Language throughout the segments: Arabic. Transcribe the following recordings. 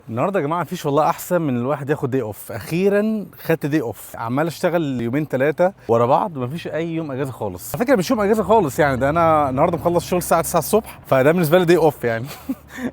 النهارده يا جماعه مفيش والله احسن من الواحد ياخد دي اوف. اخيرا خدت دي اوف. عمال اشتغل يومين ثلاثه ورا بعض، مفيش اي يوم اجازه خالص. على فكره مش يوم اجازه خالص يعني، ده انا النهارده مخلص شغل الساعه 9 الصبح، فده بالنسبه لي دي اوف يعني.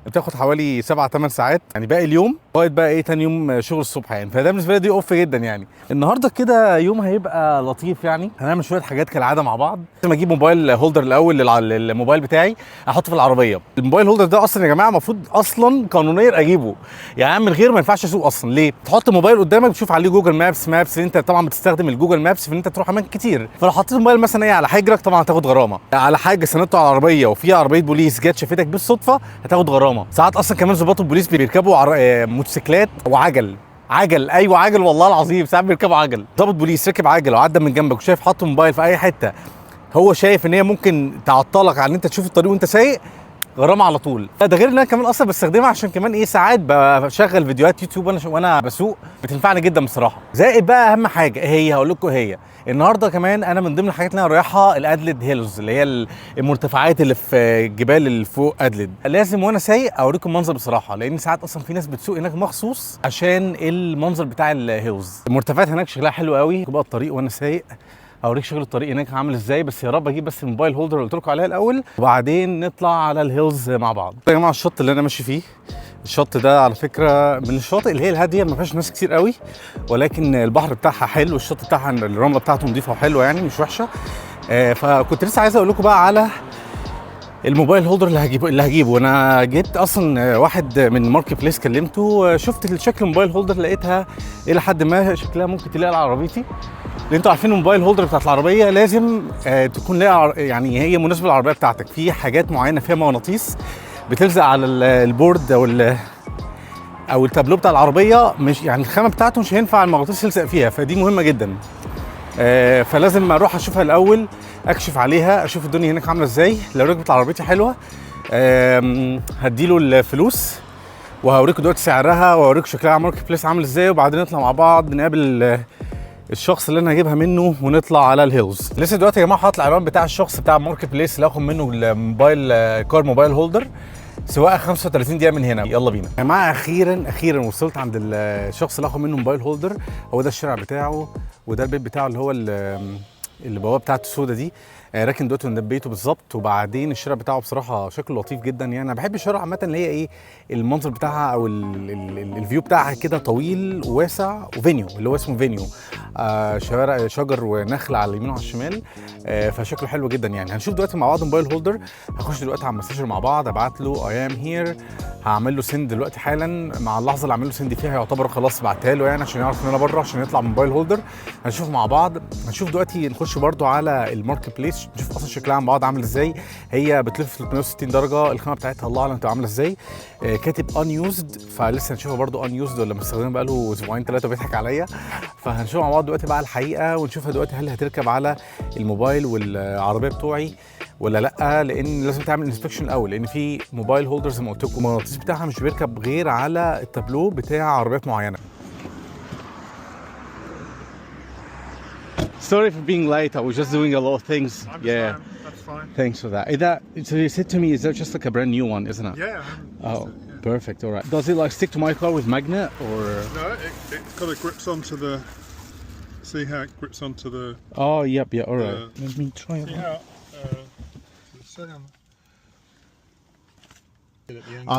بتاخد حوالي 7 8 ساعات يعني باقي اليوم لغايه بقى ايه تاني يوم شغل الصبح يعني، فده بالنسبه لي دي اوف جدا يعني. النهارده كده يوم هيبقى لطيف يعني، هنعمل شويه حاجات كالعاده مع بعض. لازم اجيب موبايل هولدر الاول للموبايل بتاعي احطه في العربيه. الموبايل هولدر ده اصلا يا جماعه المفروض اصلا قانونيا اجيبه يعني، من غير ما ينفعش اسوق اصلا. ليه؟ تحط موبايل قدامك بتشوف عليه جوجل مابس انت طبعا بتستخدم الجوجل مابس في ان انت تروح اماكن كتير، فلو حطيت الموبايل مثلا ايه على حجرك طبعا هتاخد غرامه، على حاجه سندته على العربيه وفيها عربيه بوليس جت شافتك بالصدفه هتاخد غرامه. ساعات اصلا كمان ظباط البوليس بيركبوا موتوسيكلات وعجل ايوه عجل والله العظيم، ساعات بيركبوا عجل. ضابط بوليس ركب عجل وعدى من جنبك وشايف حاطط موبايل في اي حته، هو شايف ان هي ممكن تعطلك عن ان انت تشوف الطريق وانت سايق، غرامه على طول. ده غير ان انا كمان اصلا بستخدمها عشان كمان ايه ساعات بشغل فيديوهات يوتيوب وانا بسوق، بتنفعني جدا بصراحه. زائد بقى اهم حاجه هي هقول لكم، هي النهارده كمان انا من ضمن الحاجات اللي انا رايحها الادلد هيلز، اللي هي المرتفعات اللي في الجبال اللي فوق ادلد. لازم وانا سايق اوريكم منظر بصراحه، لان ساعات اصلا في ناس بتسوق هناك مخصوص عشان المنظر بتاع الهيلز. المرتفعات هناك شكلها حلو قوي. بقى الطريق وانا سايق اوريك شغل الطريق هناك عامل ازاي، بس يا رب اجيب بس الموبايل هولدر اللي قلت لكم عليها الاول وبعدين نطلع على الهيلز مع بعض. يا جماعه الشط اللي انا ماشي فيه، الشط ده على فكره من الشواطئ اللي هي الهاديه، ما فيهاش ناس كتير قوي، ولكن البحر بتاعها حلو، الشط بتاعها الرمله بتاعته نظيفه وحلوه يعني مش وحشه. فكنت لسه عايز اقول لكم بقى على الموبايل هولدر اللي هجيبه. انا جبت اصلا واحد من ماركت بليس، كلمته شفت شكل الموبايل هولدر لقيتها الى حد ما شكلها ممكن تلاقي على عربيتي، لان انتوا عارفين الموبايل هولدر بتاعت العربيه لازم تكون لاقي يعني هي مناسبه للعربيه بتاعتك. في حاجات معينه فيها مغناطيس بتلزق على البورد او التابلو بتاع العربيه، مش يعني الخامه بتاعته مش هينفع المغناطيس يلزق فيها، فدي مهمه جدا. فلازم اروح اشوفها الاول، اكشف عليها اشوف الدنيا هناك عامله ازاي. لو ركبت عربيتي حلوه هديله الفلوس وهوريكم دلوقتي سعرها واوريكم شكلها على ماركت بليس عامل ازاي، وبعدين نطلع مع بعض نقابل الشخص اللي انا هجيبها منه ونطلع على الهيلز. لسه دلوقتي يا جماعه حاطط الاعلان بتاع الشخص بتاع ماركت بليس اللي هاخد منه الموبايل كار موبايل هولدر، سواء 35 دقيقه من هنا. يلا بينا يا جماعه. اخيرا وصلت عند الشخص اللي هاخد منه موبايل هولدر. هو ده الشارع بتاعه وده البيت بتاعه اللي هو البوابه بتاعته السودا دي، راكن دلوقتي قدام بيته بالظبط. وبعدين الشارع بتاعه بصراحه شكله لطيف جدا يعني. انا بحب الشارع عامه اللي هي ايه المنظر بتاعها او الفيو بتاعها كده طويل وواسع وفينيو اللي هو اسمه فينيو، شوارع شجر ونخل على اليمين وعلى الشمال، فشكله حلو جدا يعني. هنشوف دلوقتي مع بعض موبايل هولدر. هخش دلوقتي على المسجر مع بعض، ابعت له اي ام هير، هعمل له سند دلوقتي حالا. مع اللحظه اللي اعمل له سند فيها يعتبر خلاص بعتها له يعني، عشان يعرف ان انا بره عشان يطلع من موبايل هولدر. هنشوف مع بعض. هنشوف دلوقتي نخش برده على الماركت بليس نشوف اصلا شكلها عن بعض عامل ازاي. هي بتلف 360 درجه، الخامه بتاعتها الله اعلم تبقى عامله ازاي. كاتب ان يوزد، فلسه هنشوفها برده ان يوزد ولا مستخدمها بقاله اسبوعين ثلاثه بيضحك عليا. فهنشوف مع بعض دلوقتي بقى الحقيقه، ونشوفها دلوقتي هل هتركب على الموبايل والعربيه بتوعي ولا لا، لان لازم تعمل انسبكشن الاول، لان في موبايل هولدرز زي ما قلت لكم المغناطيس بتاعها مش بيركب غير على التابلو بتاع عربيات معينه. Sorry for being late. I was just doing a lot of things. Yeah. That's fine. Thanks for that. Is that so? You said to me, is that just like a brand new one, isn't it? Yeah. Oh, perfect. All right. Does it like stick to my car with magnet or? No, it kind of grips onto the. See how it grips onto the. Oh, yep, yeah. All right. Let me try it. See how. Say on.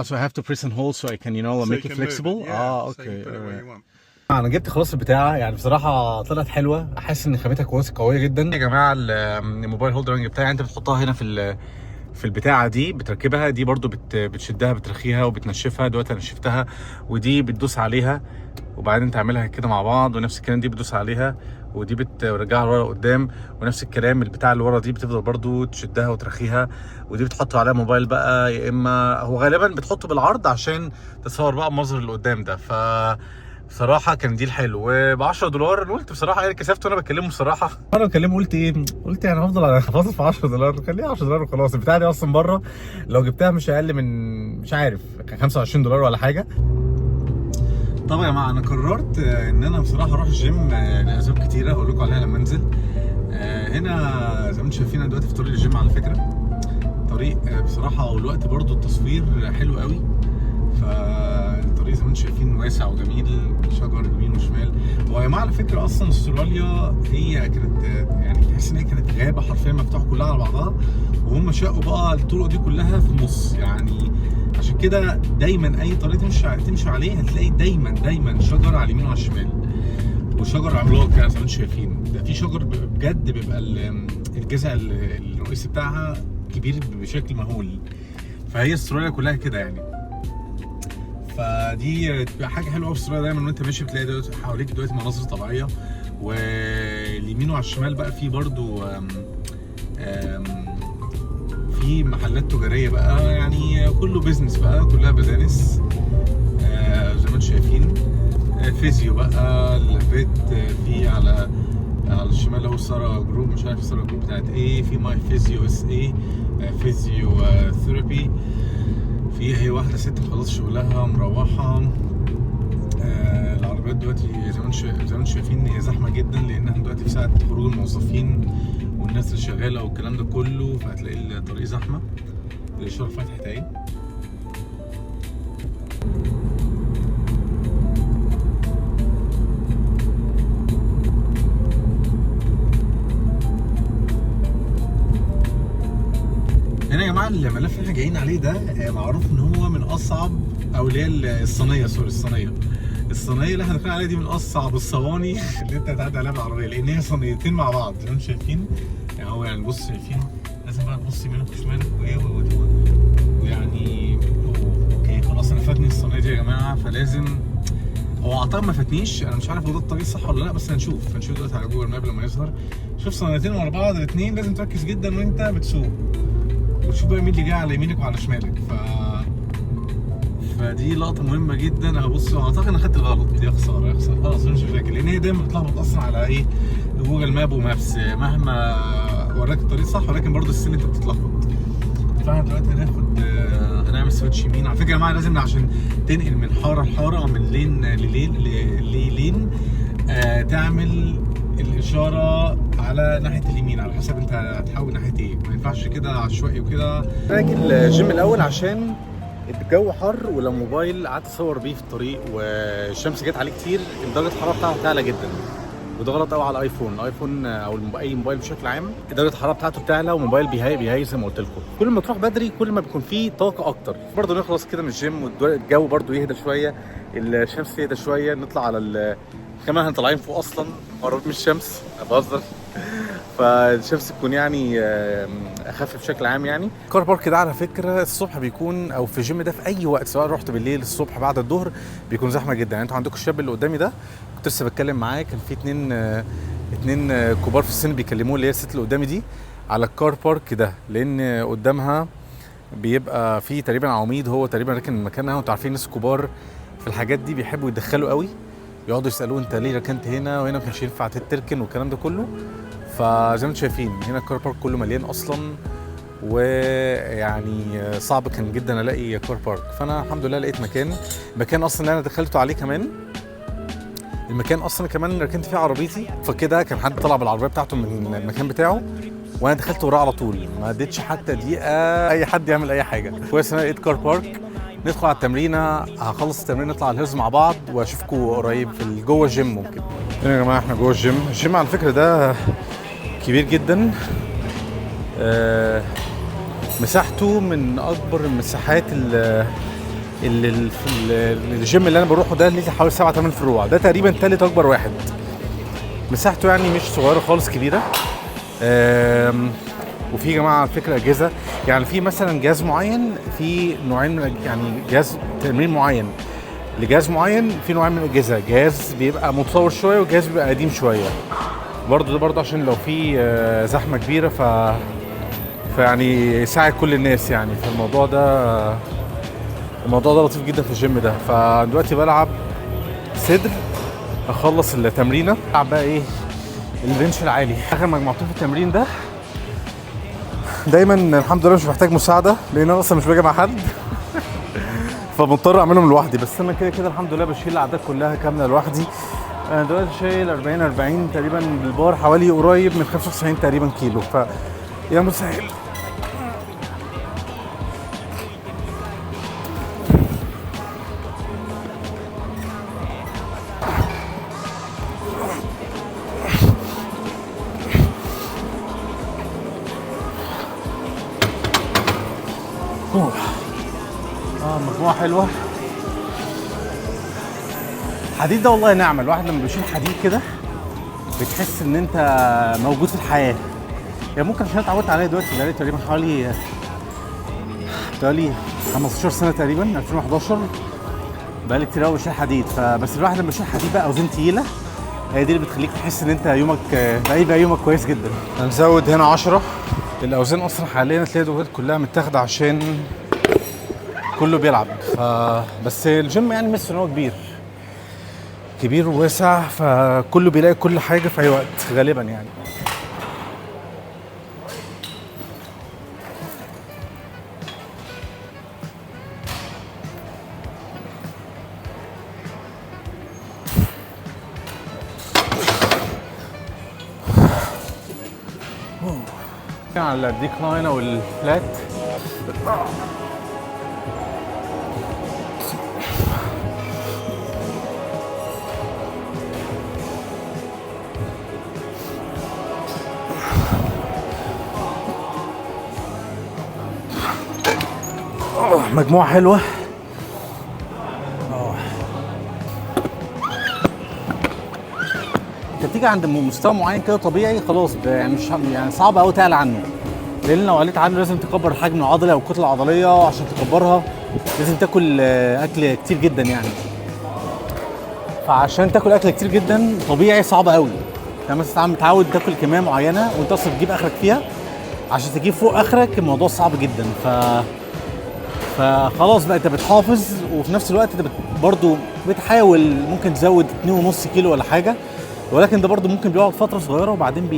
So I have to press and hold so I can, you know, So make you it can move flexible. it, yeah. So Okay. you put it where you want. انا جبت خلاص البتاعه يعني، بصراحه طلعت حلوه، احس ان خامتها كويسه قويه جدا يا جماعه. الموبايل هولدر اللي جبتها انت بتحطها هنا في البتاعه دي، بتركبها دي برضو بتشدها بترخيها وبتنشفها. دلوقتي انا نشفتها، ودي بتدوس عليها وبعدين تعملها كده مع بعض، ونفس الكلام دي بتدوس عليها ودي بترجعها لورا قدام، ونفس الكلام البتاع اللي ورا دي بتفضل برضو تشدها وترخيها، ودي بتحط عليها موبايل بقى، يا اما هو غالبا بتحطه بالعرض عشان تصور بقى المنظر اللي قدام ده. بصراحه كان ديل حلو وب $10. انا قلت بصراحه ايه كسفت وانا بكلمه بصراحه. انا بكلمه قلت ايه، قلت يعني هفضل حافظ في $10، كان ليه $10 وخلاص. البتاعه دي اصلا بره لو جبتها مش اقل من مش عارف $25 ولا حاجه. طبعا يا جماعه انا قررت ان انا بصراحه اروح الجيم لاسباب كتيره هقول لكم عليها لما انزل. هنا زي ما انتم شايفين دلوقتي في طريق الجيم على فكره، طريق بصراحه والوقت برضو التصوير حلو قوي، فالطريق الطريق زي ما انتم شايفين واسع وجميل، شجر يمين وشمال. ويا جماعه على فكره اصلا استراليا هي كانت يعني تحس ان هي كانت غابه حرفيا مفتوحه كلها على بعضها، وهم شقوا بقى الطرق دي كلها في النص يعني. عشان كده دايما اي طريق تمشي عليه هتلاقي دايما شجر على اليمين وعلى الشمال، وشجر عملاق يعني زي ما انتم شايفين. ده في شجر بجد بيبقى الجذع الرئيسي بتاعها كبير بشكل مهول. فهي استراليا كلها كده يعني. فدي بتبقى حاجه حلوه قوي في استراليا، دايما وانت ماشي بتلاقي دلوقتي حواليك دلوقتي مناظر طبيعيه، واليمين وعلى الشمال بقى في برضو في محلات تجاريه بقى، يعني كله بيزنس بقى، كلها بزنس زي ما انتم شايفين. فيزيو بقى البيت في على الشمال اهو سارا جروب، مش عارف سارا جروب بتاعت ايه، في ماي فيزيو اس ايه، فيزيو ثيرابي. في هي واحده ست مخلصه شغلها مروحه. العربيات دلوقتي زي ما انتم شايفين هي زحمه جدا، لان احنا دلوقتي في ساعه خروج الموظفين والناس اللي شغاله والكلام ده كله، فهتلاقي الطريق زحمه. الاشاره فتحت اهي. هنا يا جماعه الملف اللي احنا جايين عليه ده معروف ان هو من اصعب، او اللي هي الصينيه، الصينيه اللي احنا داخلين عليها دي من اصعب الصواني اللي انت هتعدي عليها بالعربيه، لان هي صينيتين مع بعض زي ما انتم شايفين. يعني هو يعني بص شايفين لازم بقى تبص يمينك وشمالك ويعني اوكي خلاص انا فاتني الصينيه دي يا جماعه، فلازم هو اعتقد ما فاتنيش، انا مش عارف هو ده الطريق صح ولا لا، بس هنشوف دلوقتي على جوجل ماب لما يظهر. شوف صينيتين ورا بعض الاثنين، لازم تركز جدا وانت بتسوق وتشوف بقى مين اللي جاي على يمينك وعلى شمالك. فدي لقطه مهمه جدا. هبص اعتقد انا خدت غلط، يا خساره خلاص مش فاكر، لان هي دايما بتلخبط اصلا على ايه جوجل ماب ومابس، مهما وراك الطريق صح ولكن برضه السن انت بتتلخبط. فاحنا دلوقتي هنعمل سويتش يمين. على فكره يا جماعه لازم عشان تنقل من حاره لحاره او من لين للين تعمل الاشاره على ناحيه اليمين على حسب انت هتحاول ناحيه ايه، ما ينفعش كده عشوائي وكده. راجل الجيم الاول عشان الجو حر، ولو موبايل قعدت اصور بيه في الطريق والشمس جت عليه كتير درجه الحراره بتاعته بتعلى جدا، وده غلط قوي على الايفون او اي موبايل بشكل عام. درجه الحراره بتاعته بتعلى وموبايل بيهيئ زي ما قلت لكم. كل ما تروح بدري كل ما بيكون فيه طاقه اكتر. برضه نخلص كده من الجيم والجو برضه يهدى شويه، الشمس تهدى شويه، نطلع على كمان احنا طالعين فوق اصلا قرب من الشمس، بهزر فالشمس تكون يعني اخف بشكل عام. يعني الكار بارك ده على فكره الصبح بيكون، او في الجيم ده في اي وقت سواء رحت بالليل الصبح بعد الظهر بيكون زحمه جدا. يعني انتوا عندكم الشاب اللي قدامي ده كنت لسه بتكلم معاه، كان في اتنين كبار في السن بيكلموه اللي هي الست اللي قدامي دي على الكار بارك ده، لان قدامها بيبقى في تقريبا عواميد، هو تقريبا راكن مكانها. وانتوا عارفين الناس الكبار في الحاجات دي بيحبوا يتدخلوا قوي، يقعدوا يسالوه انت ليه ركنت هنا وهنا، ما كانش ينفع تركن والكلام ده كله. فزي ما انتم شايفين هنا الكار بارك كله مليان اصلا، ويعني صعب كان جدا الاقي كار بارك. فانا الحمد لله لقيت مكان اصلا اللي انا دخلته عليه كمان، المكان اصلا كمان ركنت فيه عربيتي. فكده كان حد طلع بالعربيه بتاعته من المكان بتاعه وانا دخلت وراه على طول، ما اديتش حتى دقيقه اي حد يعمل اي حاجه. كويس انا لقيت كار بارك. ندخل على التمرينه، هخلص التمرين نطلع على الهيرز مع بعض واشوفكم قريب في جوه الجيم. ممكن هنا يا جماعه احنا جوه الجيم على فكره ده كبير جدا، مساحته من اكبر المساحات الجيم اللي انا بروحه ده اللي حوالي 7-8 فروع، ده تقريبا ثالث اكبر واحد. مساحته يعني مش صغيره خالص، كبيره. وفي يا جماعه على فكره اجهزه، يعني في مثلا جهاز معين، في نوعين، يعني جهاز تمرين معين لجهاز معين، في نوعين من الاجهزه، جهاز بيبقى متطور شويه وجهاز بيبقى قديم شويه. برضه ده برضه عشان لو في زحمه كبيره فيعني يساعد كل الناس يعني. فالموضوع ده لطيف جدا في الجيم ده. فدلوقتي بلعب صدر، اخلص التمرينه العب بقى ايه البنش العالي. اخر مجموعتين في التمرين ده دايما الحمد لله مش محتاج مساعده، لان انا اصلا مش باجي مع حد فمضطر اعملهم لوحدي. بس انا كده الحمد لله بشيل الاعداد كلها كامله لوحدي. انا دلوقتي شايل 40 تقريبا بالبار، حوالي قريب من 95 تقريبا كيلو. يا مسهل. مجموعه حلوه. الحديد ده والله نعمه، الواحد لما بيشيل حديد كده بتحس ان انت موجود في الحياه. يعني ممكن عشان اتعودت عليه دلوقتي بقالي تقريبا حوالي 15 سنه تقريبا، 2011 بقالي كتير قوي بشيل حديد. فبس الواحد لما بيشيل حديد بقى اوزان تقيله هي دي اللي بتخليك تحس ان انت يومك بقى يومك كويس جدا. هنزود هنا 10. الاوزان اصلا حاليا تلاقي الدوات كلها متاخده عشان كله بيلعب. بس الجيم يعني مش ان هو كبير وواسع، فكله بيلاقي كل حاجه في اي وقت غالبا يعني. على الديكلاين او الفلات مجموعة حلوة. انت بتيجي عند مستوى معين كده طبيعي خلاص، يعني مش يعني صعب قوي تعلى عنه، لان لو عليت عنه لازم تكبر الحجم العضلي او الكتله العضليه، وعشان تكبرها لازم تاكل اكل كتير جدا يعني. فعشان تاكل اكل كتير جدا طبيعي صعب قوي. انت مثلا متعود تاكل كميه معينه وانت اصلا تجيب اخرك فيها، عشان تجيب فوق اخرك الموضوع صعب جدا. فخلاص بقى انت بتحافظ، وفي نفس الوقت انت برضو بتحاول ممكن تزود 2.5 كيلو ولا حاجه، ولكن ده برضو ممكن بيقعد فتره صغيره وبعدين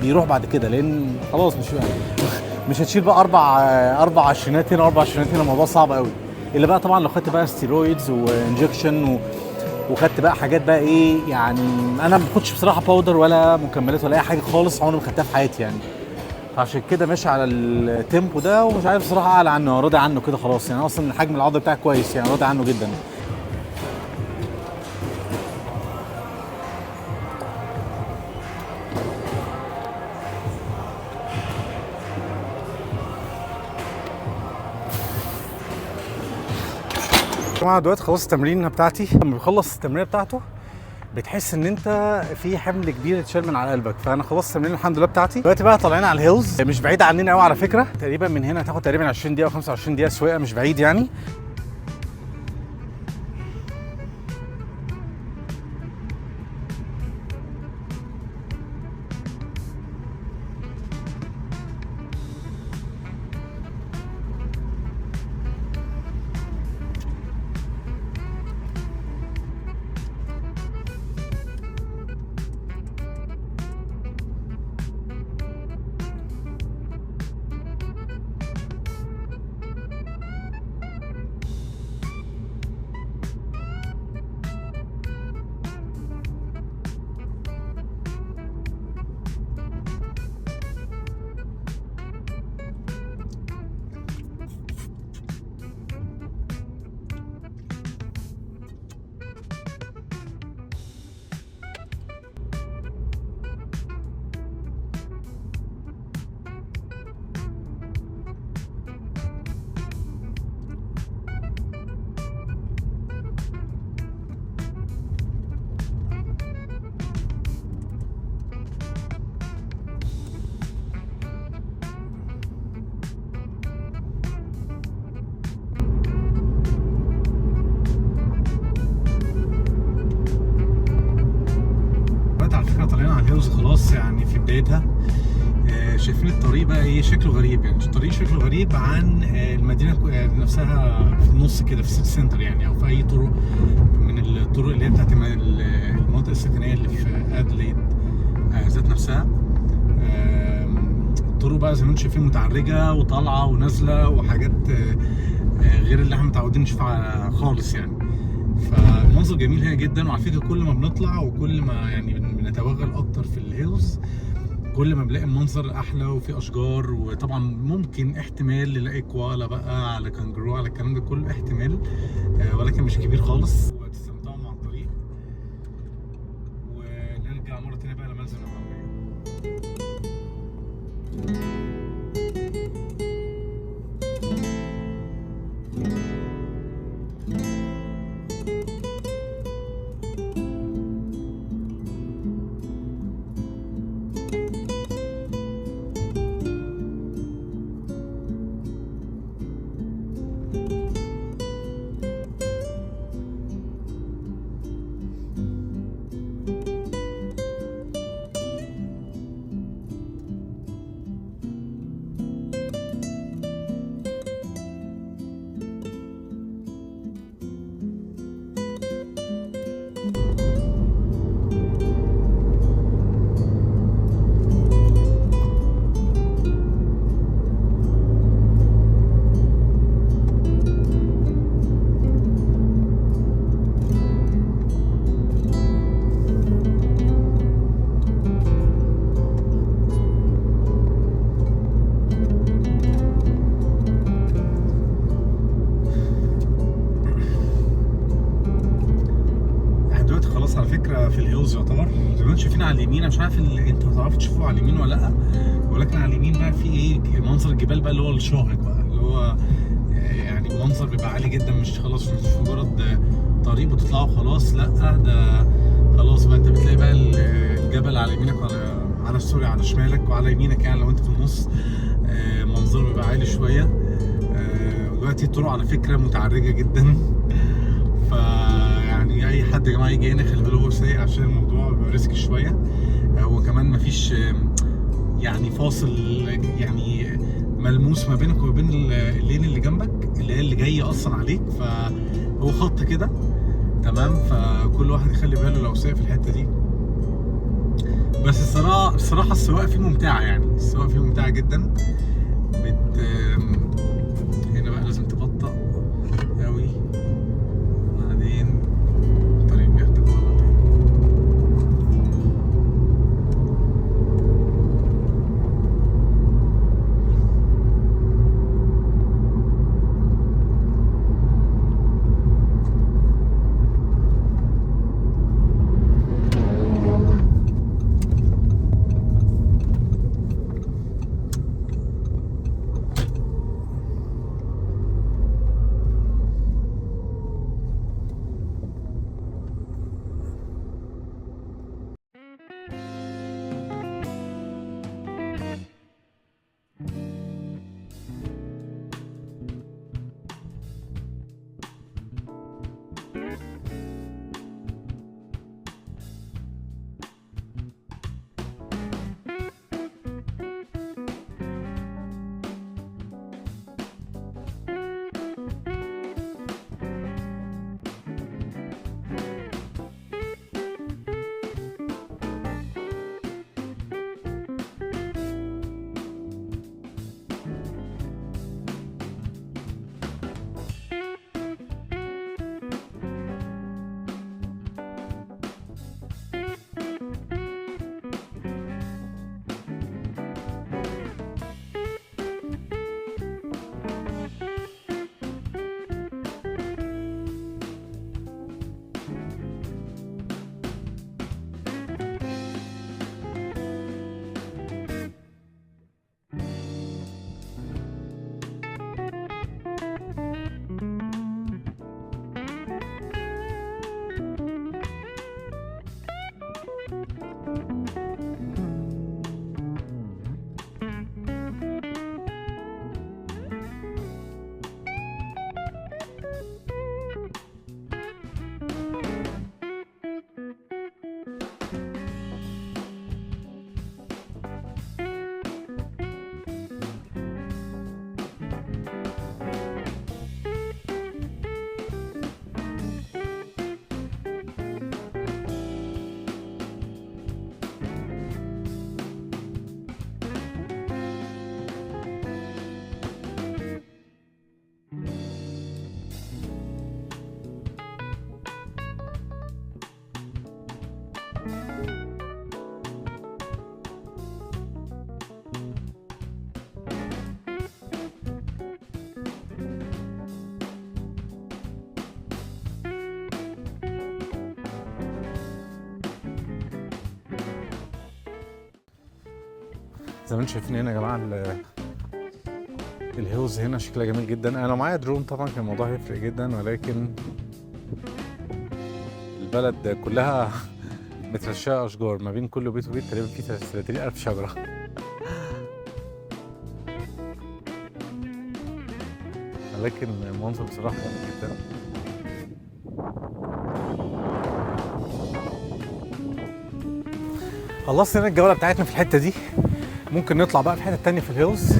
بيروح بعد كده، لان خلاص مش هتشيل بقى اربع عشرينات هنا واربع عشرينات هنا، الموضوع صعب قوي. الا بقى طبعا لو خدت بقى ستيرويدز وانجكشن وخدت بقى حاجات بقى ايه يعني. انا ما باخدش بصراحه باودر ولا مكملات ولا اي حاجه خالص، عمري ما خدتها في حياتي يعني. عشان كده ماشي على التيمبو ده، ومش عارف بصراحه اعلى عنه، راضي عنه كده خلاص يعني. اصلا الحجم العضلي بتاعي كويس يعني، راضي عنه جدا. طبعا دلوقتي خلاص التمرين بتاعتي. لما بيخلص التمرين بتاعته بتحس ان انت في حمل كبير اتشال من على قلبك. فانا خلاص التمرين الحمد لله بتاعتي. دلوقتي بقى طالعين على الهيلز، مش بعيد عننا قوي على فكره، تقريبا من هنا هتاخد تقريبا 20 دقيقه او 25 دقيقه سواقه، مش بعيد يعني. خلاص يعني في بدايتها. شايفين الطريق بقى ايه شكله غريب يعني. الطريق شكله غريب عن المدينه نفسها في النص كده في السيتي سنتر يعني، او في اي طرق من الطرق اللي هي بتاعت المناطق السكنيه اللي في ادليد ذات نفسها. الطرق بقى زي ما انتم شايفين متعرجه وطالعه ونازله وحاجات غير اللي احنا متعودين نشوفها خالص يعني. فالمنظر جميل هنا جدا. وعلى فكره كل ما بنطلع وكل ما يعني بنتوغل اكتر في الهيلز كل ما بنلاقي المنظر احلى وفي اشجار. وطبعا ممكن احتمال نلاقي كوالا بقى على كانجرو على الكلام ده كله احتمال، ولكن مش كبير خالص. وتستمتعوا مع الطريق ونرجع مره تانيه بقى لمنزل العربيه. خلاص على فكره في الهيلز يعتبر زي ما انتم شايفين على اليمين. انا مش عارف اللي انتوا هتعرفوا تشوفوه على اليمين ولا لا، ولكن على اليمين بقى في ايه منظر الجبال بقى اللي هو الشاهق بقى، اللي هو يعني المنظر بيبقى عالي جدا، مش خلاص مش مجرد طريق وتطلعوا خلاص، لا ده خلاص بقى انت بتلاقي بقى الجبل على يمينك على سوري على شمالك وعلى يمينك، يعني لو انت في النص منظر بيبقى عالي شويه. دلوقتي الطرق على فكره متعرجه جدا، فيعني اي حد يا جماعه يجي هنا خلي باله هو سايق عشان الموضوع بيبقى ريسكي شويه. وكمان مفيش يعني فاصل يعني ملموس ما بينك وما بين اللين اللي جنبك اللي هي اللي جاي اصلا عليك، فهو خط كده تمام. فكل واحد يخلي باله لو سايق في الحته دي. بس الصراحه السواقه فيه ممتعه، يعني السواقه فيه ممتعه جدا. هنا بقى لازم تبطأ قوي، بعدين الطريق بياخدك مرة تاني. زي ما انتم شايفين هنا يا جماعه الهيلز هنا شكلها جميل جدا. انا لو معايا درون طبعا كان الموضوع هيفرق جدا، ولكن البلد كلها مترشقه اشجار، ما بين كل بيت وبيت تقريبا في 30,000 شجره. ولكن المنظر بصراحه جميل جدا. خلصنا هنا الجوله بتاعتنا في الحته دي، ممكن نطلع بقى في الحته التانيه في الهيلز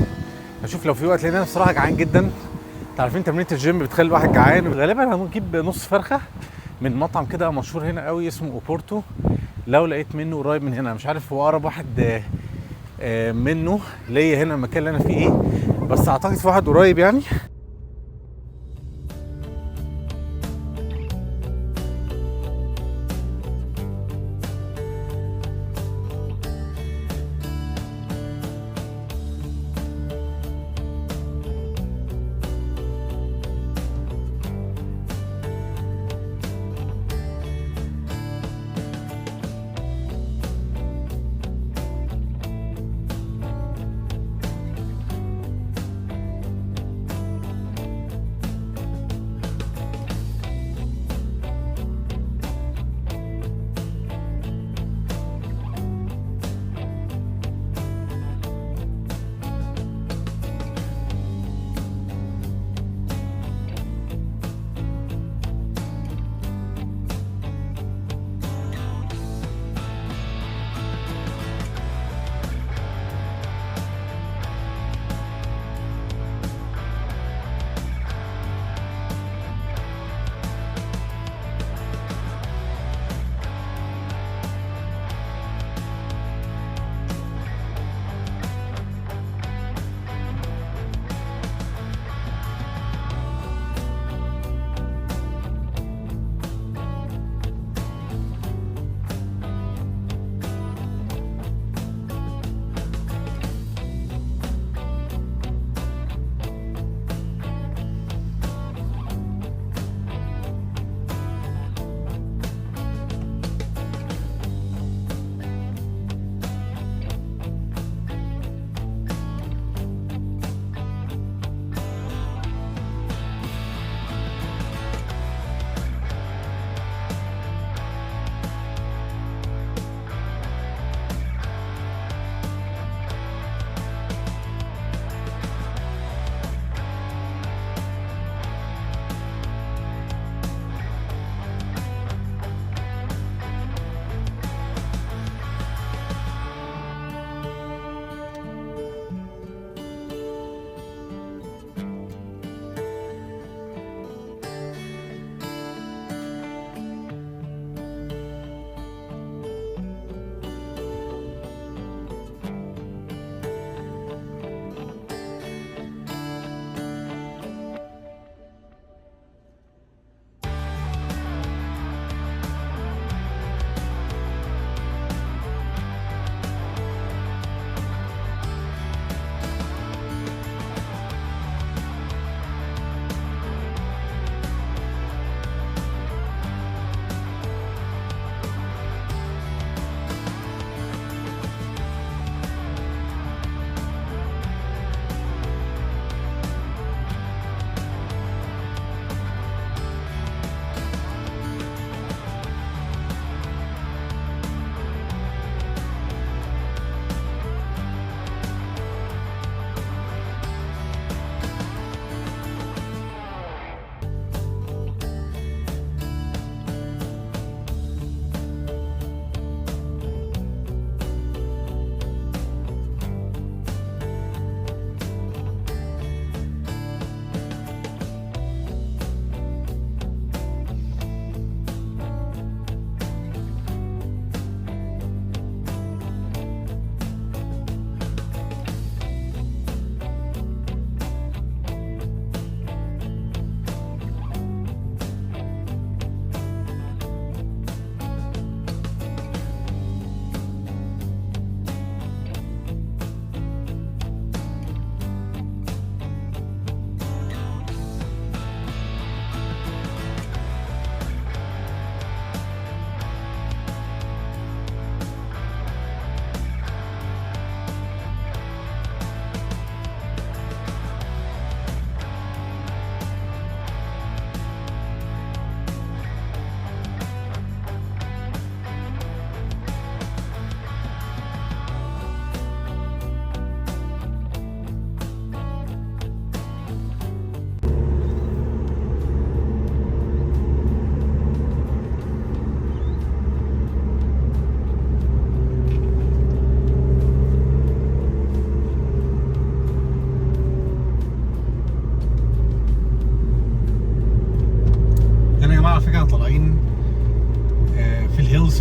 اشوف لو في وقت، لان انا بصراحه جعان جدا. انتوا عارفين تمرينه الجيم بتخلي الواحد جعان. غالبا هنجيب نص فرخه من مطعم كده مشهور هنا قوي اسمه اوبورتو، لو لقيت منه قريب من هنا. مش عارف هو اقرب واحد منه ليا هنا المكان اللي انا فيه ايه، بس اعتقد في واحد قريب يعني.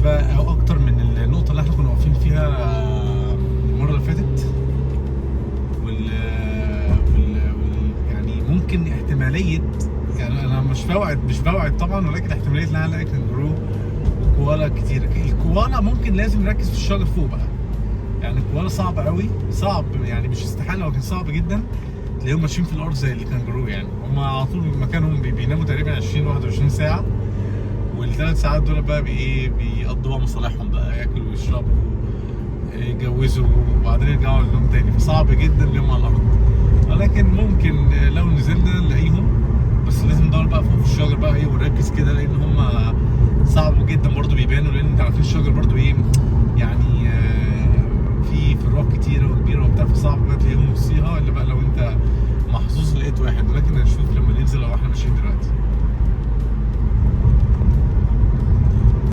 بقى او اكتر من النقطه اللي احنا كنا واقفين فيها المره اللي فاتت، يعني ممكن احتماليه، يعني انا مش بوعد طبعا، ولكن احتماليه ان انا الاقي كانجرو وكوالا كتير. الكوالا ممكن لازم نركز في الشجر فوق بقى، يعني الكوالا صعب قوي، صعب يعني مش استحاله ولكن صعب جدا تلاقيهم ماشيين في الارض زي الكانجرو. يعني هم على طول مكانهم بيناموا تقريبا 20-21 ساعه، والثلاث ساعات دول بقى بيقضوا بقى مصالحهم بقى، ياكلوا ويشربوا يتجوزوا وبعدين يرجعوا للنوم تاني، فصعب جدا اليوم على الارض. ولكن ممكن لو نزلنا نلاقيهم، بس لازم ندور بقى فوق في الشجر بقى ونركز كده، لان هم صعب جدا برضو بيبانوا، لان انت عارفين الشجر برضو يعني في فروع كتيره وكبيره وبتاع، فصعب بقى تلاقيهم وسطيها الا بقى لو انت محظوظ لقيت واحد. ولكن هنشوف لما ننزل او احنا ماشيين دلوقتي.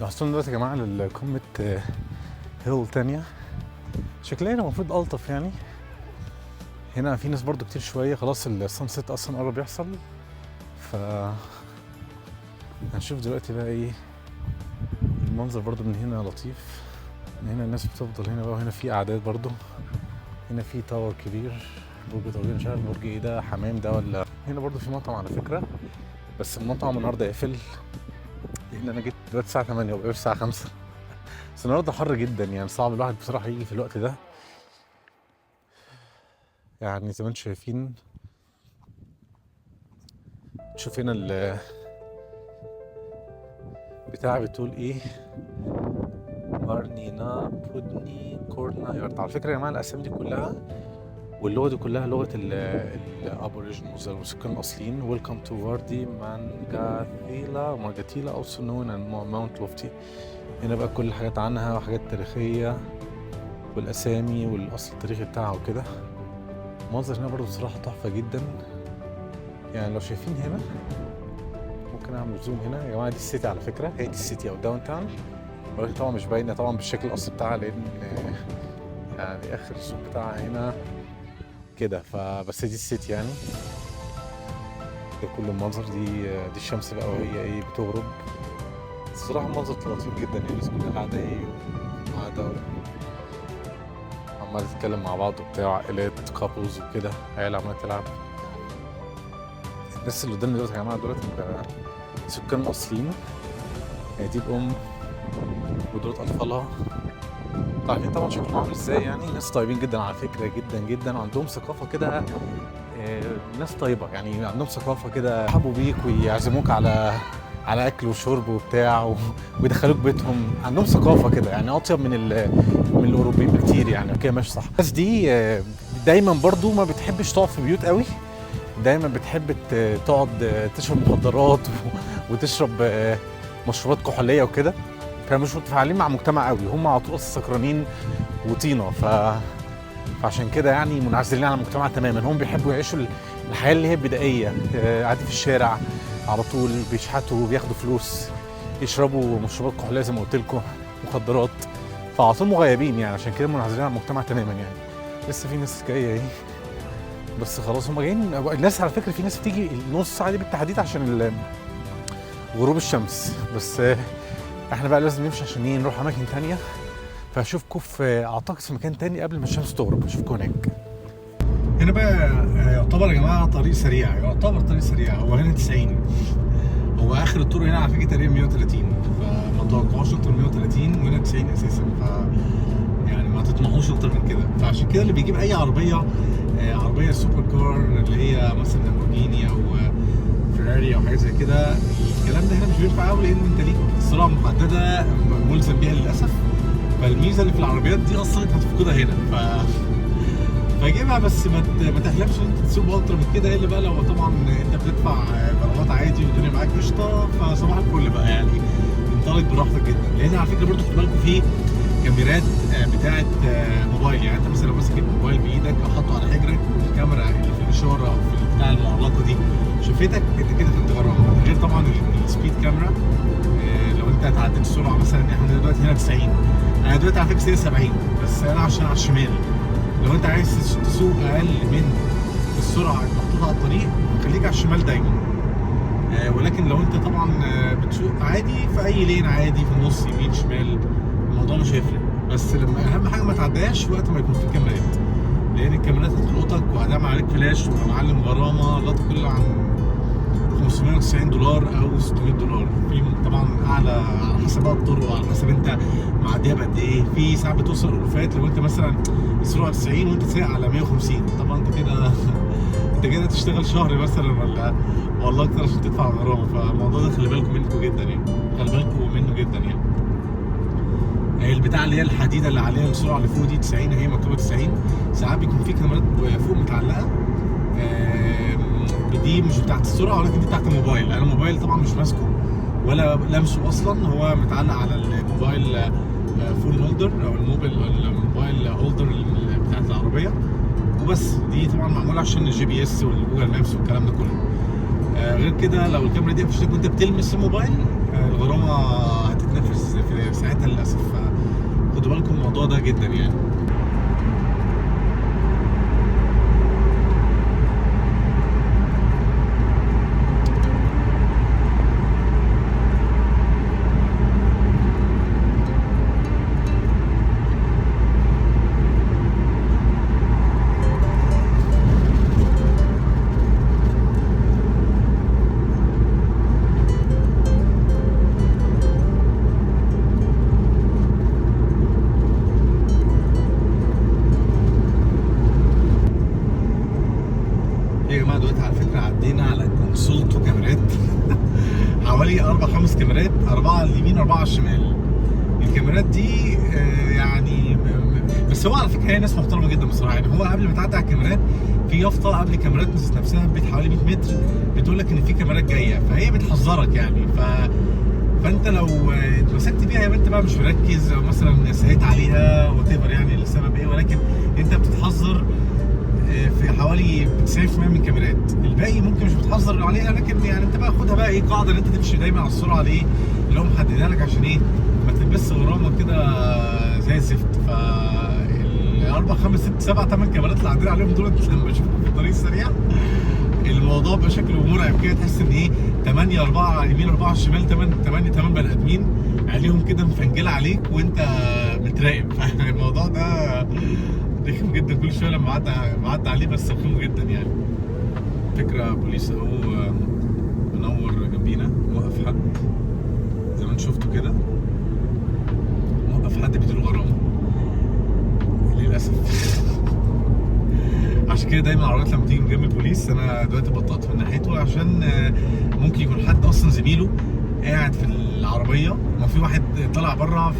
وصلنا دلوقتي يا جماعه لقمه هيل تانية، شكلها هنا المفروض الطف يعني. هنا في ناس برضو كتير شويه، خلاص السانسيت اصلا قرب يحصل، ف هنشوف دلوقتي بقى ايه المنظر. برضو من هنا لطيف، من هنا الناس بتفضل هنا بقى، وهنا في اعداد برضو، هنا في تاور كبير، برج طويل، مش عارف برج ايه ده، حمام ده ولا. هنا برضو في مطعم على فكره، بس المطعم النهارده قافل لان انا جيت دلوقتي الساعه 8 وبقى الساعه 5. بس النهارده حر جدا، يعني صعب الواحد بصراحه يجي في الوقت ده. يعني زي ما انتم شايفين، شوف هنا بتاع بتقول ايه، مارنينا بودني كورنا يارد. على فكره يا جماعه الاسامي دي كلها واللغه دي كلها لغه الابوريجينالز او السكان الاصليين. ويلكم تو واردي مارجاتيلا also known as Mount Lofty. هنا بقى كل حاجات عنها وحاجات تاريخيه والاسامي والاصل التاريخي بتاعها وكده. المنظر هنا برضو بصراحه تحفه جدا، يعني لو شايفين هنا ممكن اعمل زوم هنا يا جماعه. دي السيتي على فكره، هي دي السيتي او داون تاون، ولكن طبعا مش باينه طبعا بالشكل الاصلي بتاعها، لان يعني اخر السوق بتاعها هنا كده، فبس دي السيتي يعني. ده كل المنظر، دي الشمس بقى وهي ايه بتغرب. الصراحه المنظر لطيف جدا، يعني الناس كلها قاعده ايه قاعده عماله تتكلم مع بعض وبتاع، عائلات كابلز وكده، عيال عماله تلعب. الناس اللي قدامنا دلوقتي يا جماعه دولت السكان الاصليين، يعني دي الام ودولت اطفالها. عارفين طبعا شكلهم عامل ازاي، يعني ناس طيبين جدا على فكره، جدا جدا، وعندهم ثقافه كده، ناس طيبه، يعني عندهم ثقافه كده، يرحبوا بيك ويعزموك على اكل وشرب وبتاع ويدخلوك بيتهم. عندهم ثقافه كده يعني اطيب من الاوروبيين بكتير يعني. كده ماشي صح. الناس دي دايما برضو ما بتحبش تقعد في بيوت قوي، دايما بتحب تقعد تشرب مخدرات وتشرب مشروبات كحوليه وكده، فمش متفاعلين مع المجتمع قوي، هم على طول سكرانين وطينه، فعشان كده يعني منعزلين عن المجتمع تماما. هم بيحبوا يعيشوا الحياه اللي هي البدائيه، قاعدين في الشارع على طول، بيشحتوا وبياخدوا فلوس، يشربوا مشروبات كحوليه زي ما قلت لكم، مخدرات، فعلى طول مغيبين يعني، عشان كده منعزلين عن المجتمع تماما يعني. لسه في ناس جايه اهي، بس خلاص هم جايين. الناس على فكره في ناس بتيجي النص ساعه دي بالتحديد عشان غروب الشمس، بس احنا بقى لازم نمشي عشان نروح اماكن تانية. فاشوفكم في اعتقد في مكان تاني قبل ما الشمس تغرب، اشوفكم هناك. هنا بقى يعتبر يا جماعه طريق سريع، هو هنا 90، هو اخر الطرق هنا على فكره تقريبا 130، فما تتوقعوش اكتر من 130، وهنا 90 اساسا، يعني ما تطمحوش اكتر من كده. فعشان كده اللي بيجيب اي عربيه سوبر كار اللي هي مثلا لامبورجيني او فيراري او حاجه زي كده، الكلام ده هنا مش بينفع قوي، لان انت ليك سرعه محدده ملزم بيها للاسف. فالميزه اللي في العربيات دي اصلا انت هتفقدها هنا، فجيبها، بس ما تحلمش ان انت تسوق اكتر من كده، الا بقى لو طبعا انت بتدفع غرامات عادي والدنيا معاك قشطه، فصباح الفل بقى يعني انطلق براحتك جدا. لان على فكره برضه خد بالكم في كاميرات بتاعه موبايل، يعني انت مثلا لو ماسك الموبايل بايدك او حاطه على حجرك، الكاميرا اللي في الاشاره او في البتاع المعلقه دي شفتك انت كده خدت غرامه. غير طبعا السبيد كاميرا، لو انت اتعديت السرعه، مثلا احنا دلوقتي هنا 90، انا دلوقتي على فكره 70، بس انا عشان على الشمال. لو انت عايز تسوق اقل من السرعه المحطوطه على الطريق، خليك على الشمال دايما، ولكن لو انت طبعا بتسوق عادي في اي لين عادي في النص يمين شمال الموضوع مش هيفرق. بس لما اهم حاجه ما تعديهاش وقت ما يكون في كاميرات، لان الكاميرات هتلقطك وهتعمل عليك فلاش ومعلم غرامه لا تقل عن $590 او $600. في طبعا اعلى على حسب بقى الطرق وعلى حسب انت معديها بقد ايه. في ساعات بتوصل الوفات لو انت مثلا السرعه 90 وانت سايق على 150، طبعا انت كده انت كده تشتغل شهر مثلا ولا اكتر عشان تدفع الغرامه. فالموضوع ده خلي بالكم منه جدا يعني، خلي بالكم منه جدا يعني. البتاع اللي هي الحديده اللي عليها السرعه اللي فوق دي 90 هي مكتوبه 90، ساعات بيكون في كاميرات فوق متعلقه دي مش بتاعت السرعه ولكن دي بتاعت الموبايل. انا الموبايل طبعا مش ماسكه ولا لمسه اصلا، هو متعلق على الموبايل فون هولدر او الموبايل هولدر بتاعت العربيه وبس. دي طبعا معموله عشان الجي بي اس والجوجل مابس والكلام ده كله. غير كده لو الكاميرا دي قفشتك وانت بتلمس الموبايل الغرامه هتتنفذ في ساعتها للاسف. خدوا بالكم من الموضوع ده جدا يعني. يا جماعه دلوقتي على فكره عدينا على كونسولتو كاميرات حوالي 4-5 كاميرات، 4 على اليمين 4 على الشمال. الكاميرات دي يعني بس هو على فكره هي ناس محترمه جدا بصراحه يعني. هو قبل ما تعدي على الكاميرات في يافطه قبل الكاميرات نفسها ببيت حوالي 100 متر بتقول لك ان في كاميرات جايه، فهي بتحذرك يعني. فانت لو اتمسكت بيها يبقى انت بقى مش مركز او مثلا سهيت عليها وات ايفر يعني لسبب ايه، ولكن انت بتتحذر في حوالي 90% من الكاميرات. الباقي ممكن مش بتحذر عليها، لكن يعني انت بقى خدها بقى ايه قاعده ان انت تمشي دايما على السرعه اللي اللي هو محددها لك عشان ايه ما تلبسش غرامه كده زي الزفت. فال4 5 6 7 8 كاميرات اللي عدينا عليهم دول لما اشوفهم في الطريق السريع الموضوع بقى شكله مرعب كده. تحس ان ايه 8 4 على اليمين 4 على الشمال 8 بني ادمين عليهم كده مفنجله عليك وانت متراقب. فالموضوع ده رخم جدا كل شويه لما عدى عليه، بس رخم جدا يعني. فكره بوليس اهو منور جنبينا موقف حد زي ما انتم شفتوا كده، موقف حد بيديله غرامه للاسف. عشان كده دايما العربيات لما تيجي من جنب البوليس انا دلوقتي بطأت من ناحيته، عشان ممكن يكون حد اصلا زميله قاعد في العربيه، ما في واحد طالع بره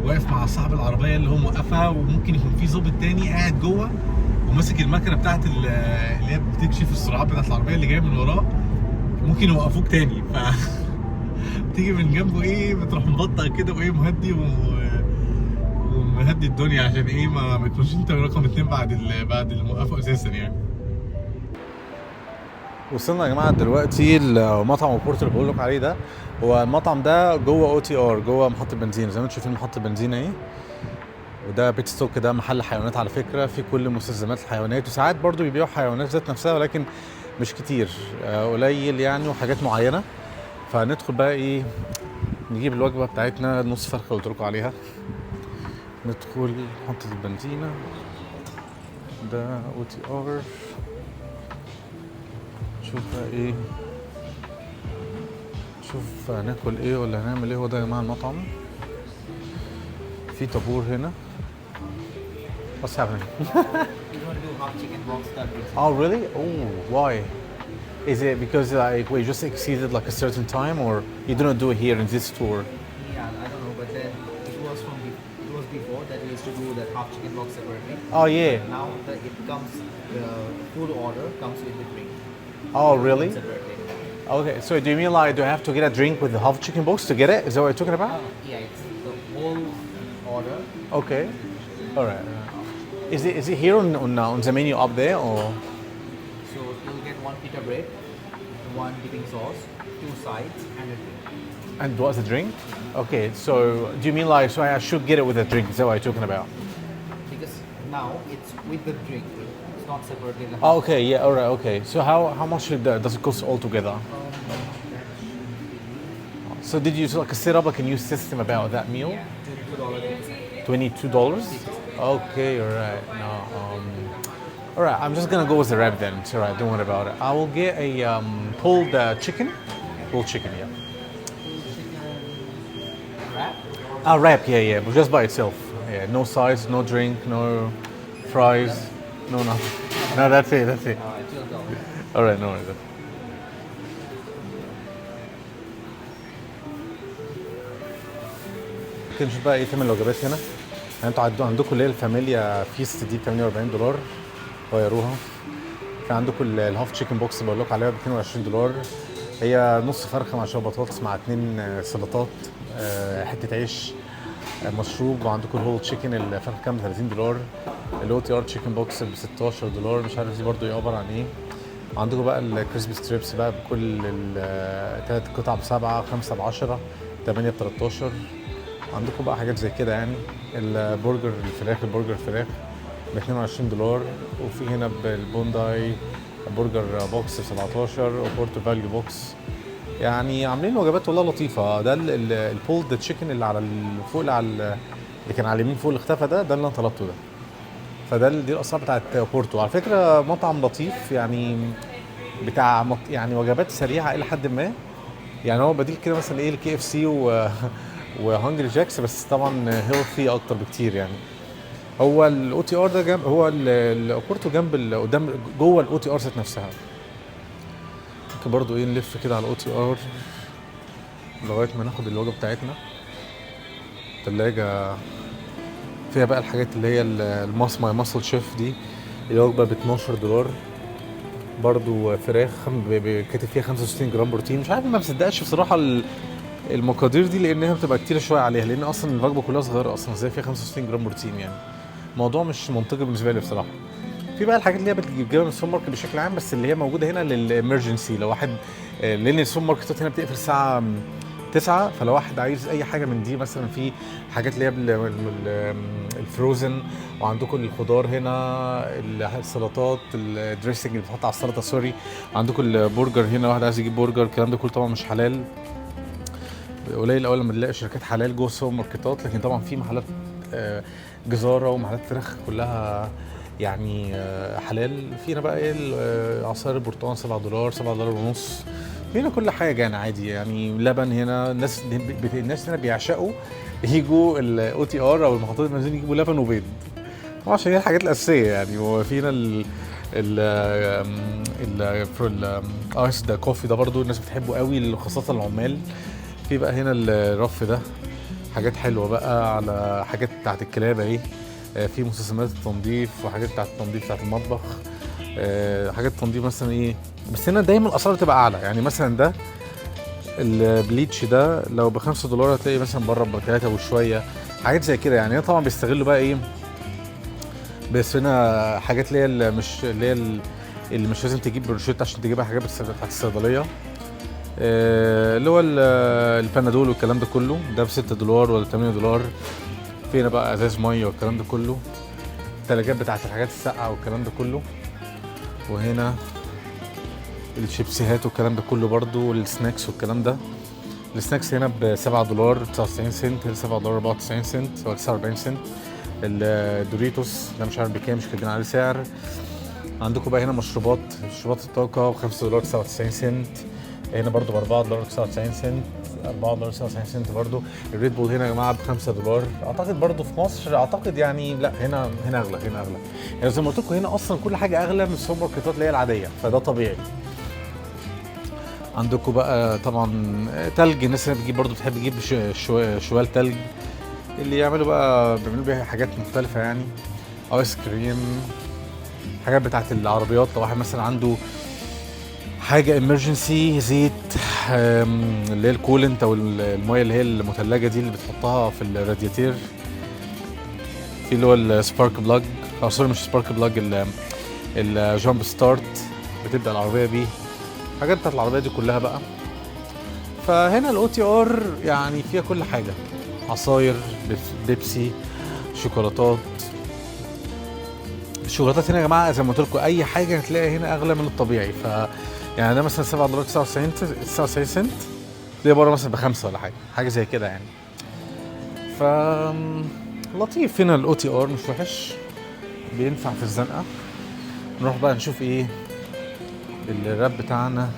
واقف مع صاحب العربيه اللي هو موقفها، وممكن يكون في ظابط تاني قاعد جوه وماسك المكنه بتاعت اللي هي بتكشف السرعات بتاعت العربيه اللي جايه من وراه، ممكن يوقفوك تاني. تيجي من جنبه ايه بتروح مبطأ كده وايه مهدي ومهدي الدنيا عشان ايه ما يكونش انت رقم 2 بعد الموقفه اساسا يعني. وصلنا يا جماعه دلوقتي المطعم وبورت اللي بقول لكم عليه ده. هو المطعم ده جوه او تي ار، جوه محطه بنزين زي ما انتم شايفين محطه بنزين اهي. وده بيت ستوك، ده محل حيوانات على فكره، في كل مستلزمات الحيوانات، وساعات برضو بيبيعوا حيوانات ذات نفسها ولكن مش كتير، قليل يعني، وحاجات معينه. فندخل بقى ايه نجيب الوجبه بتاعتنا، نص فرخه اللي قلت لكم عليها. ندخل محطه البنزينه، ده او تي ار. شوف بقى ايه، شوف هناكل ايه ولا هنعمل ايه. هو ده يا جماعه المطعم، في طابور هنا. What's happening? We want to do half chicken box that week. Oh really? Oh, why? Is it because like we just exceeded like a certain time, or you do not do it here in this store? Yeah, I don't know, but then it was before that we used to do that half chicken box separately. Oh yeah. Now it comes, the full order comes with the drink. Oh really? Separately. Okay, so do you mean like do I have to get a drink with the half chicken box to get it? Is that what you're talking about? Yeah, it's the whole order. Okay. All right. Is it here on the menu up there, or? So you'll get 1 pita bread, 1 dipping sauce, 2 sides, and a drink. And what's the drink? Okay, so do you mean like so I should get it with a drink? Is that what you're talking about? Because now it's with the drink. It's not separately. Oh, okay, yeah, all right, okay. So how much does it cost altogether? So did you like set up like a new system about that meal? $22. Okay, all right. No, all right. I'm just gonna go with the wrap then. It's all right. Don't worry about it. I will get a pulled chicken. Pulled chicken, yeah. Wrap? Wrap, yeah, but just by itself. Yeah, no sides, no drink, no fries, no nothing. No, that's it. $12. All right, no worries. ممكن نشوف بقى ايه ثمن الوجبات هنا. يعني انتوا عندكم اللي هي الفاميليا فيست دي ب $48 غيروها. في عندكم الهاف تشيكن بوكس بقول لكم عليها ب $22. هي نص فرخه مع شويه بطاطس مع 2 سلطات، حته عيش، مشروب. وعندكم الهول تشيكن الفرخه كامله $30. الاو تي ار تشيكن بوكس ب $16. مش عارف دي برضو ايه عباره عن ايه. عندكم بقى الكريسبي ستريبس بقى بكل ال3 قطع ب7، 5 ب10، 8 ب13. عندكم بقى حاجات زي كده يعني. البرجر الفراخ ب $22. وفي هنا بالبونداي برجر بوكس ب 17 وبورتو فاليو بوكس. يعني عاملين وجبات والله لطيفه. ده البولد تشيكن اللي على فوق اللي كان على اليمين فوق اللي اختفى ده اللي انا طلبته ده. فده دي الاسعار بتاعت بورتو. على فكره مطعم لطيف يعني، بتاع يعني وجبات سريعه الى حد ما. يعني هو بديل كده مثلا ايه الكي اف سي وهانجري جاكس، بس طبعا هيلثي اكتر بكتير يعني. هو الاو تي ار ده جنب، هو الاوبورتو جنب قدام جوه الاو تي ار ذات نفسها. ممكن برضو ايه نلف كده على الاو تي ار لغايه ما ناخد الوجبه بتاعتنا. الثلاجه فيها بقى الحاجات اللي هي الماي ماسل شيف دي. الوجبه ب $12 برضو. فراخ كاتب فيها 65 جرام بروتين. مش عارف، ما بصدقش بصراحه المقادير دي لانها بتبقى كتير شويه عليها، لان اصلا الوجبه كلها صغيره اصلا، ازاي فيها 65 جرام بروتين يعني. الموضوع مش منطقي بالنسبه لي بصراحه. في بقى الحاجات اللي هي بتجيبها من السوبر ماركت بشكل عام، بس اللي هي موجوده هنا للامرجنسي. لو واحد، لان السوبر ماركتات هنا بتقفل الساعه 9، فلو واحد عايز اي حاجه من دي، مثلا في حاجات اللي هي الفروزن. وعندكم الخضار هنا، السلطات، الدريسنج اللي بتحط على السلطه، سوري. عندكم البرجر هنا، واحد عايز يجيب برجر. الكلام ده كله طبعا مش حلال. قليل اول لما نلاقي شركات حلال جوه السوبر ماركتات، لكن طبعا في محلات جزاره ومحلات فراخ كلها يعني حلال. فينا بقى ايه عصير البرتقال $7، $7 ونص. فينا كل حاجه يعني عادي يعني. لبن هنا، الناس هنا بيعشقوا يجوا الاو تي ار او المحطات البنزين يجيبوا لبن وبيض، عشان هي الحاجات الاساسيه يعني. وفينا الايس ده كوفي ده برضو الناس بتحبه قوي، خاصه العمال. في بقى هنا الرف ده حاجات حلوه بقى، على حاجات بتاعت الكلاب اهي. في مستلزمات التنظيف وحاجات بتاعت التنظيف بتاعت المطبخ. حاجات تنظيف مثلا ايه. بس هنا دايما الاسعار بتبقى اعلى. يعني مثلا ده البليتش ده لو ب$5 هتلاقي مثلا بره ب3 وشويه، حاجات زي كده يعني. هنا طبعا بيستغلوا بقى ايه، بس هنا حاجات اللي هي اللي مش لازم تجيب بروشيت عشان تجيبها، حاجات بتاعت الصيدليه. اللي هو البنادول والكلام ده كله، ده ب$6 ولا $8. فينا بقى ازاز ميه والكلام ده كله. الثلاجات بتاعت الحاجات الساقعه والكلام ده كله. وهنا الشيبسيهات والكلام ده كله برضو، والسناكس والكلام ده. السناكس هنا ب$7 99 سنت، $7 94 سنت ولا 49 سنت. الدوريتوس ده مش عارف بكام، مش كاتبين عليه سعر. عندكم بقى هنا مشروبات الطاقه ب$5 99 سنت. هنا برضو ب$4 99 سنت، $4 99 سنت برضو. الريد بول هنا يا جماعه ب$5. اعتقد برضو في مصر، اعتقد يعني لا، هنا اغلى. يعني زي ما قلت لكم هنا اصلا كل حاجه اغلى من السوبر ماركتات اللي هي العاديه، فده طبيعي. عندكم بقى طبعا تلج، الناس اللي بتجيب برضو بتحب تجيب شوال تلج، اللي بيعملوا بيها حاجات مختلفه يعني. ايس كريم، حاجات بتاعت العربيات. لو واحد مثلا عنده حاجه امرجنسي، زيت اللي هي الكولنت او الميه اللي هي المثلجه دي اللي بتحطها في الرادياتير. في اللي هو السبارك بلاج، او سوري مش سبارك بلاج، الجامب ستارت بتبدا العربيه بيه. حاجات بتاعت العربيه دي كلها بقى. فهنا الاو تي ار يعني فيها كل حاجه، عصاير، بيبسي، شوكولاتات. الشوكولاتات هنا يا جماعه زي ما قلت لكم اي حاجه هتلاقي هنا اغلى من الطبيعي. ف يعني ده مثلا $7 99 سنت، ليه بره مثلا ب5 ولا حاجه زي كده يعني. ف لطيف. هنا الاو تي ار مش وحش، بينفع في الزنقه. نروح بقى نشوف ايه الراب بتاعنا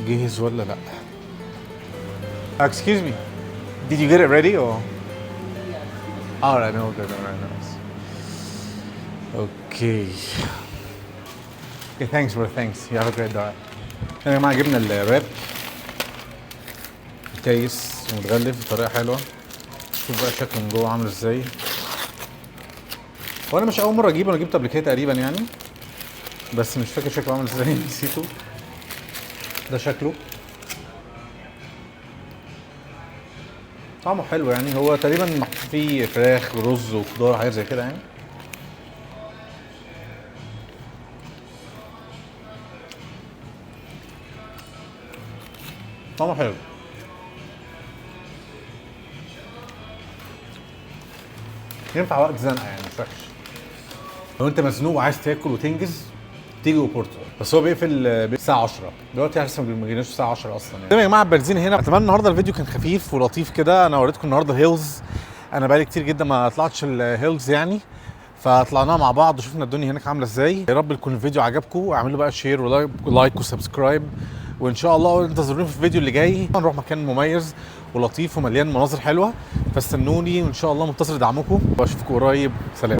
جاهز ولا لا. Excuse me, did you get it ready or? All right, no good, all right, nice. Okay. Okay, thanks bro, thanks. You have a great day. يا جماعة جبنا الراب كيس ومتغلف بطريقة حلوة. شوف بقى شكله من جوه عامل ازاي. وانا مش اول مرة اجيبه، انا جبته قبل كده تقريبا يعني، بس مش فاكر شكله عامل ازاي نسيته. ده شكله طعمه حلو يعني، هو تقريبا محطوط فيه فراخ ورز وخضار حاجات زي كده يعني. طعمه حلو. ينفع وقت زنقه يعني، مش وحش. لو انت مزنوق وعايز تاكل وتنجز تيجي اوبورتو، بس هو بيقفل الساعه 10 دلوقتي، لسه ما جيناش الساعه 10 اصلا يعني. يا جماعه البنزين هنا. اتمنى النهارده الفيديو كان خفيف ولطيف كده. انا وريتكم النهارده هيلز، انا بقالي كتير جدا ما طلعتش الهيلز يعني، فطلعناها مع بعض وشفنا الدنيا هناك عامله ازاي. يا رب يكون الفيديو عجبكم، اعملوا بقى شير ولايك وسبسكرايب، وان شاء الله انتظروني في الفيديو اللي جاي. هنروح مكان مميز ولطيف ومليان مناظر حلوه، فاستنوني وان شاء الله منتظر دعمكم واشوفكم قريب. سلام.